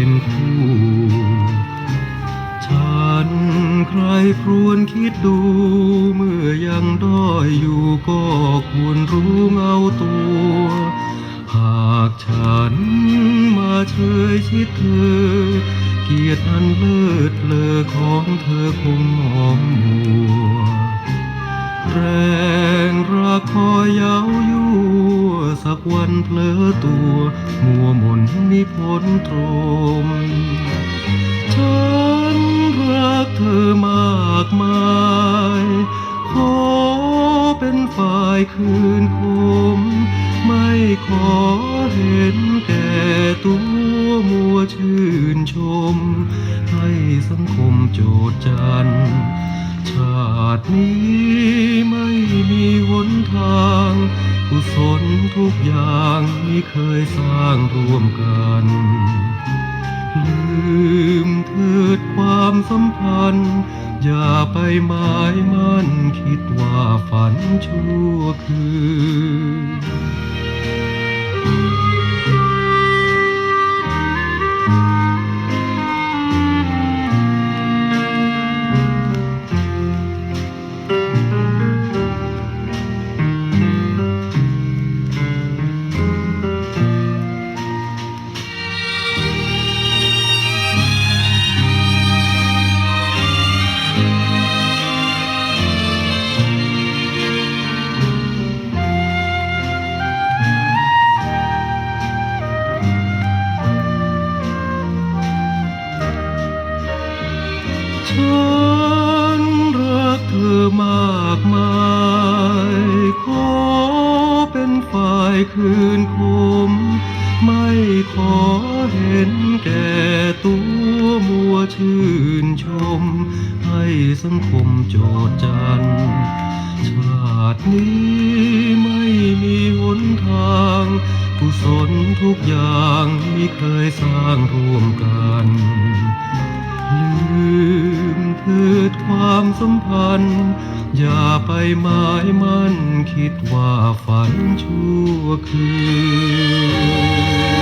เป็นคู่ฉันใครครวญคิดดูเมื่อยังด้อยอยู่ก็ควรรู้เงาตัวหากฉันมาเชยชิดเธอเกียรติอันเลิศเลอของเธอคงหอมมัวแรงรักคอยเย้ายั่วสักวันเผลอตัวมัวหม่นนิพนธ์ตรมฉันรักเธอมากมายขอเป็นฝ่ายคืนคมไม่ขอเห็นแก่ตัวมัวชื่นชมให้สังคมโจษจันชาตินี้ไม่มีหนทางกุศลทุกอย่างที่เคยสร้างร่วมกันลืมเถิดความสัมพันธ์อย่าไปหมายมั่นคิดว่าฝันชั่วคืนฉันรักเธอมากมายขอเป็นฝ่ายคืนคมไม่ขอเห็นแก่ตัวมัวชื่นชมให้สังคมโจษจันชาตินี้ไม่มีหนทางกุศลทุกอย่างที่เคยสร้างร่วมกันลืมเถิดความสัมพันธ์อย่าไปหมายมั่นคิดว่าฝันชั่วคืน